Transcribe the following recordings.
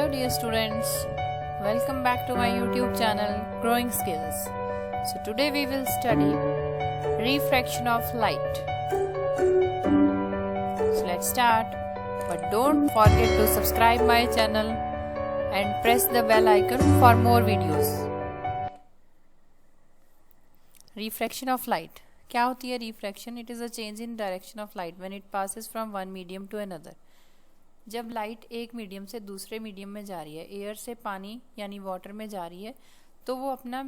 Hello dear students, welcome back to my YouTube channel Growing Skills. So today we will study refraction of light. So let's start, but don't forget to subscribe my channel and press the bell icon for more videos. Refraction of light. क्या होती है refraction? It is a change in direction of light when it passes from one medium to another. जब light एक medium से दूसरे medium में जा रही है, एयर से पानी यानी वाटर में जा रही है, तो वो अपना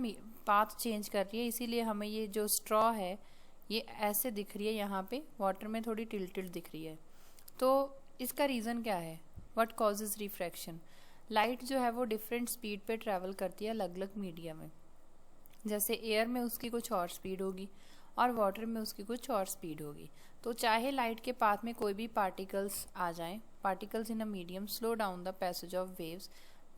पाथ चेंज कर रही है. इसीलिए हमें ये जो स्ट्रॉ है ये ऐसे दिख रही है, यहाँ पे वाटर में थोड़ी टिल्टेड दिख रही है. तो इसका रीज़न क्या है? What causes refraction? लाइट जो है वो डिफरेंट स्पीड पे ट्रैवल करती है अलग अलग मीडियम में. जैसे एयर में उसकी कुछ और स्पीड होगी और वाटर में उसकी कुछ और स्पीड होगी. तो चाहे लाइट के पाथ में कोई भी पार्टिकल्स आ जाएं, particles in a medium slow down the passage of waves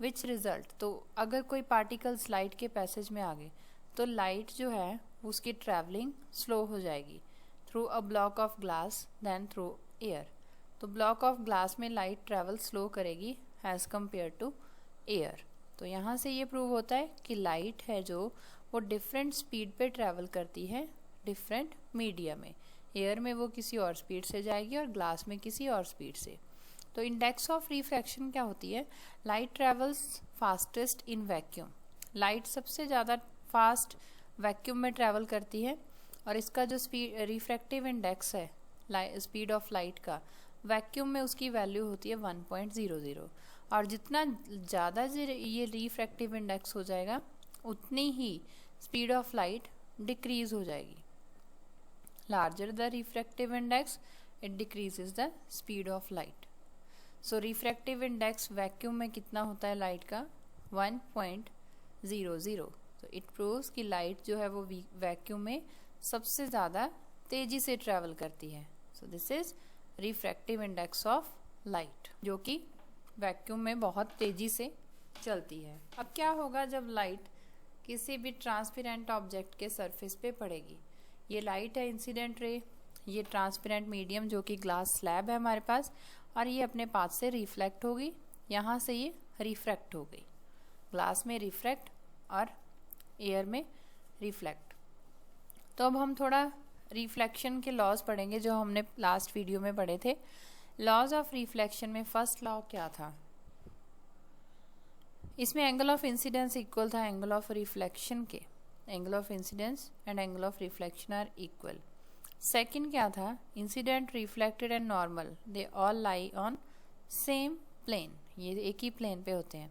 which result. तो अगर कोई पार्टिकल्स लाइट के पैसेज में आ गए तो लाइट जो है उसकी ट्रैवलिंग स्लो हो जाएगी through a block of glass than through air. तो ब्लॉक ऑफ ग्लास में लाइट ट्रैवल स्लो करेगी एज़ कम्पेयर टू एयर. तो यहाँ से ये प्रूव होता है कि लाइट है जो वो डिफरेंट स्पीड पे ट्रैवल करती है डिफरेंट मीडिया में. एयर में वो किसी और स्पीड से जाएगी और ग्लास में किसी और स्पीड से. तो इंडेक्स ऑफ रिफ्रैक्शन क्या होती है? Light travels fastest in vacuum. Light सबसे ज़्यादा फास्ट वैक्यूम में ट्रैवल करती है और इसका जो रिफ्रैक्टिव इंडेक्स है स्पीड ऑफ लाइट का, वैक्यूम में उसकी वैल्यू होती है 1.00. और जितना ज़्यादा ये रिफ्रैक्टिव इंडेक्स हो जाएगा उतनी ही स्पीड ऑफ लाइट डिक्रीज हो जाएगी. Larger the refractive index it decreases the speed of light. So refractive index vacuum में कितना होता है लाइट का? 1.00. तो इट प्रूव्स कि लाइट जो है वो वैक्यूम में सबसे ज़्यादा तेज़ी से ट्रैवल करती है. So this is refractive index of light जो कि वैक्यूम में बहुत तेज़ी से चलती है. अब क्या होगा जब लाइट किसी भी ट्रांसपेरेंट ऑब्जेक्ट के सरफेस पे पड़ेगी? ये लाइट है इंसिडेंट रे, ये ट्रांसपेरेंट मीडियम जो कि ग्लास स्लैब है हमारे पास, और ये अपने पाथ से रिफ्लेक्ट होगी. यहाँ से ये रिफ्रैक्ट हो गई. ग्लास में रिफ्रैक्ट और एयर में रिफ्लेक्ट. तो अब हम थोड़ा रिफ्लेक्शन के लॉज पढ़ेंगे जो हमने लास्ट वीडियो में पढ़े थे. लॉज ऑफ रिफ्लेक्शन में फर्स्ट लॉ क्या था? इसमें एंगल ऑफ इंसिडेंस इक्वल था एंगल ऑफ रिफ्लेक्शन के. Angle of incidence and angle of reflection are equal. Second क्या था? Incident, reflected and normal they all lie on same plane. ये एक ही प्लेन पे होते हैं.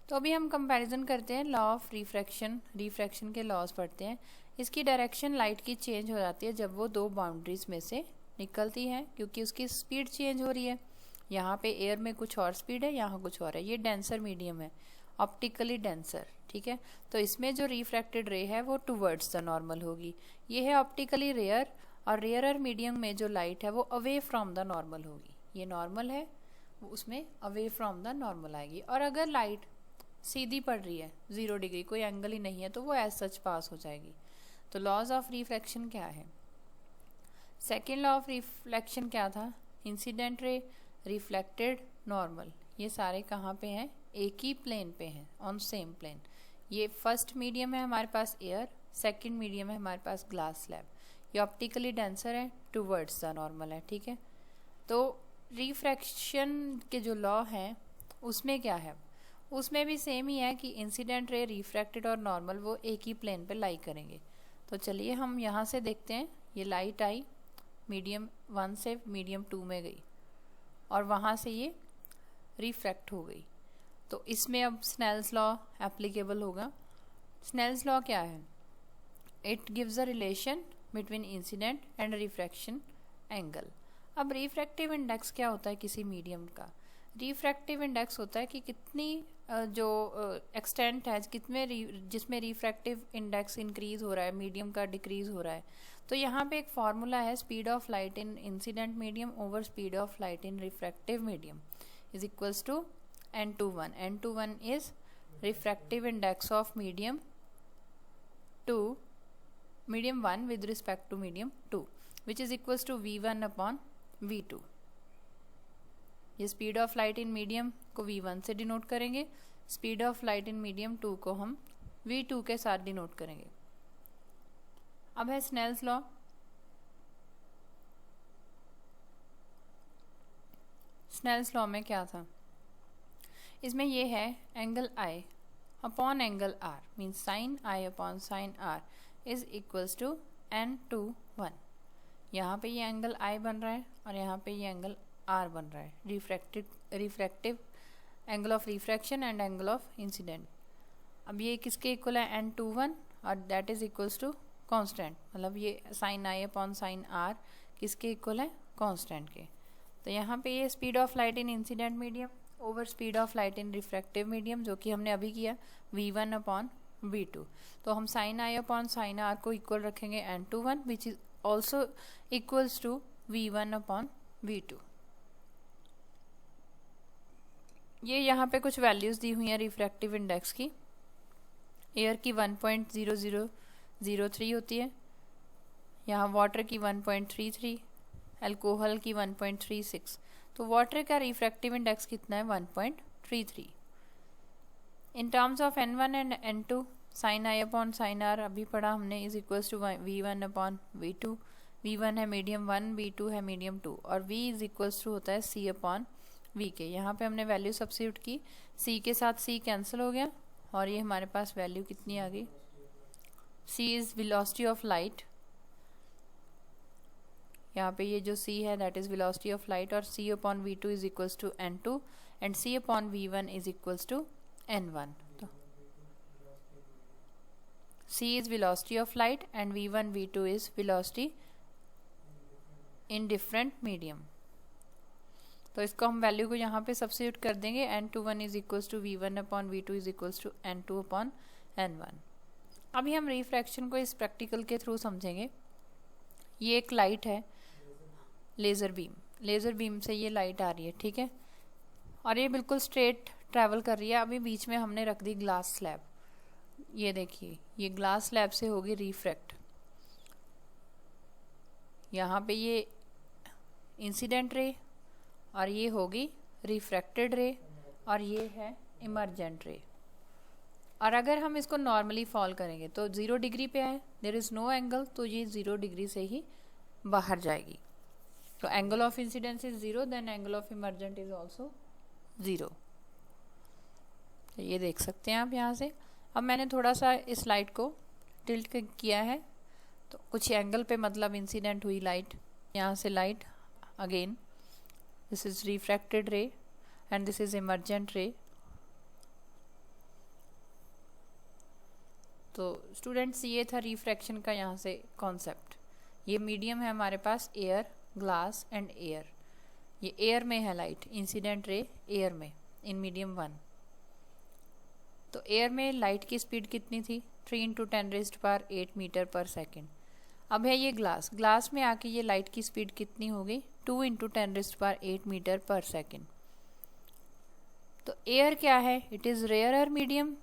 तो अभी हम कंपैरिजन करते हैं लॉ ऑफ रिफ्रैक्शन के लॉज पढ़ते हैं. इसकी डायरेक्शन लाइट की चेंज हो जाती है जब वो दो बाउंड्रीज में से निकलती है क्योंकि उसकी स्पीड चेंज हो रही है. यहाँ पे एयर में कुछ और स्पीड है, यहाँ कुछ और है. ये डेंसर मीडियम है, ऑप्टिकली डेंसर, ठीक है. तो इसमें जो रिफ्रैक्टेड रे है वो टुवर्ड्स द नॉर्मल होगी. ये है ऑप्टिकली रेयर, और रेयरर मीडियम में जो लाइट है वो अवे फ्रॉम द नॉर्मल होगी. ये नॉर्मल है, वो उसमें अवे फ्रॉम द नॉर्मल आएगी. और अगर लाइट सीधी पड़ रही है 0 डिग्री, कोई एंगल ही नहीं है, तो वो एज सच पास हो जाएगी. तो लॉज ऑफ रिफ्लेक्शन क्या है? सेकेंड लॉ ऑफ रिफ्लेक्शन क्या था? इंसिडेंट रे, रिफ्लेक्टेड, नॉर्मल, ये सारे कहाँ पे हैं? एक ही प्लेन पे हैं, ऑन सेम प्लेन. ये फर्स्ट मीडियम है हमारे पास एयर, सेकंड मीडियम है हमारे पास ग्लास स्लैब. ये ऑप्टिकली डेंसर है, टुवर्ड्स द नॉर्मल है, ठीक है. तो रिफ्रैक्शन के जो लॉ हैं उसमें क्या है? उसमें भी सेम ही है कि इंसिडेंट रे, रिफ्रैक्टेड और नॉर्मल वो एक ही प्लेन पे लाई करेंगे. तो चलिए हम यहाँ से देखते हैं. ये लाइट आई मीडियम 1 से मीडियम 2 में गई और वहाँ से ये रिफ्रैक्ट हो गई. तो इसमें अब स्नेल्स लॉ एप्लीकेबल होगा. स्नेल्स लॉ क्या है? It gives a relation between incident and refraction angle. अब रिफ्रैक्टिव इंडेक्स क्या होता है किसी मीडियम का? रिफ्रैक्टिव इंडेक्स होता है कि कितनी जो एक्सटेंट है कितने जिसमें रिफ्रैक्टिव इंडेक्स इंक्रीज हो रहा है, मीडियम का डिक्रीज हो रहा है. तो यहाँ पे एक फार्मूला है, speed of light in incident medium over speed of light in refractive medium is equals to n21. n21 is refractive index of medium 1 with respect to medium 2, which is equals to v1 upon v2. ये speed of light in medium को v1 से denote करेंगे, speed of light in medium 2 को हम v2 के साथ denote करेंगे। अब है स्नेल्स लॉ। स्नेल्स लॉ में क्या था, इसमें ये है angle I upon angle R means sine I upon sine R is equals to n/1। यहाँ पे ये एंगल I बन रहा है और यहाँ पे ये एंगल R बन रहा है, refractive angle of refraction and angle of incident. अब ये किसके इक्वल है, n/1 और that is equals to constant, मतलब ये sine I upon sine R किसके इक्वल है, कांस्टेंट के। तो यहाँ पे ये speed of light in incident medium over speed of light in refractive medium, जो कि हमने अभी किया v1 अपॉन v2। तो हम sine I upon sine R को इक्वल रखेंगे n/1 which is also equals to v1 upon v2। ये यहाँ पे कुछ वैल्यूज़ दी हुई हैं रिफ्रैक्टिव इंडेक्स की। एयर की 1.0003 होती है, यहाँ वाटर की 1.33, अल्कोहल की 1.36। तो वाटर का रिफ्रैक्टिव इंडेक्स कितना है, 1.33। In terms of n1 and n2 sine I upon sine R अभी पढ़ा हमने is equals to v1 upon v2। v1 है मीडियम 1, v2 है मीडियम 2 और v इज इक्वल्स टू होता है c अपॉन v के। यहाँ पे हमने वैल्यू सब्स्टिट्यूट की, c के साथ c कैंसिल हो गया और ये हमारे पास वैल्यू कितनी आ गई, c is velocity of light. यहाँ पे ये जो c है that is velocity of light और c upon v2 is equals to n2 and c upon v1 is equals to n1। तो c is velocity of light and v1 v2 is velocity in different medium. तो इसको हम value को यहाँ पे substitute कर देंगे, n/1 is equals to v1 upon v2 is equals to n2 upon n1। अभी हम रिफ्रैक्शन को इस प्रैक्टिकल के थ्रू समझेंगे। ये एक लाइट है, लेज़र बीम से ये लाइट आ रही है, ठीक है, और ये बिल्कुल स्ट्रेट ट्रैवल कर रही है। अभी बीच में हमने रख दी ग्लास स्लैब, ये देखिए ये ग्लास स्लैब से होगी रिफ्रैक्ट। यहाँ पे ये इंसिडेंट रे और ये होगी रिफ्रैक्टेड रे और ये है इमर्जेंट रे। और अगर हम इसको नॉर्मली फॉल करेंगे तो 0 डिग्री पे है, देयर इज़ नो एंगल, तो ये 0 डिग्री से ही बाहर जाएगी। तो angle of incidence is 0, then angle of emergent is also 0। तो ये देख सकते हैं आप यहाँ से। अब मैंने थोड़ा सा इस लाइट को टिल्ट किया है, तो कुछ एंगल पे मतलब इंसिडेंट हुई लाइट। यहाँ से light again, this is refracted रे एंड दिस इज इमर्जेंट रे। तो स्टूडेंट्स ये था रिफ्रैक्शन का यहाँ से कॉन्सेप्ट। ये मीडियम है हमारे पास एयर, ग्लास एंड एयर। ये एयर में है लाइट, इंसिडेंट रे एयर में इन मीडियम 1। तो एयर में लाइट की स्पीड कितनी थी, 3 × 10⁸ मीटर पर सेकेंड। अब है ये ग्लास में आके ये लाइट की स्पीड कितनी हो गई, 2 × 10⁸ मीटर पर सेकेंड। तो एयर क्या है, इट इज़ रेयरर मीडियम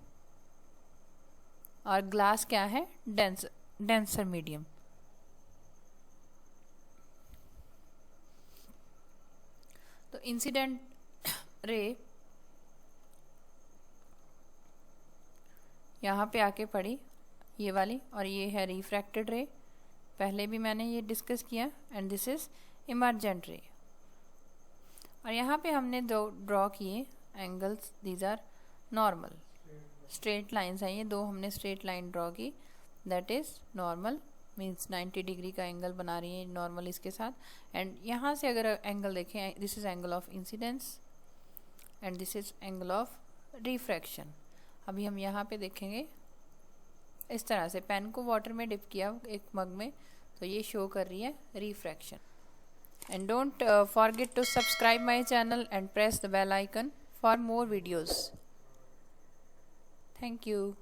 और ग्लास क्या है, डेंसर मीडियम। तो इंसिडेंट रे यहाँ पे आके पड़ी ये वाली, और ये है रिफ्रैक्टेड रे, पहले भी मैंने ये डिस्कस किया, एंड दिस इज इमर्जेंट रे। और यहाँ पे हमने दो ड्रॉ किए angles, these are normal, straight lines हैं ये दो, हमने स्ट्रेट लाइन ड्रॉ की, that is normal means 90 degree का एंगल बना रही है नॉर्मल इसके साथ। एंड यहाँ से अगर एंगल देखें, this is angle of incidence and this is angle of refraction. अभी हम यहाँ पे देखेंगे इस तरह से, पेन को वाटर में डिप किया एक मग में, तो ये शो कर रही है refraction. And don't forget to subscribe my channel and press the bell icon for more videos. Thank you.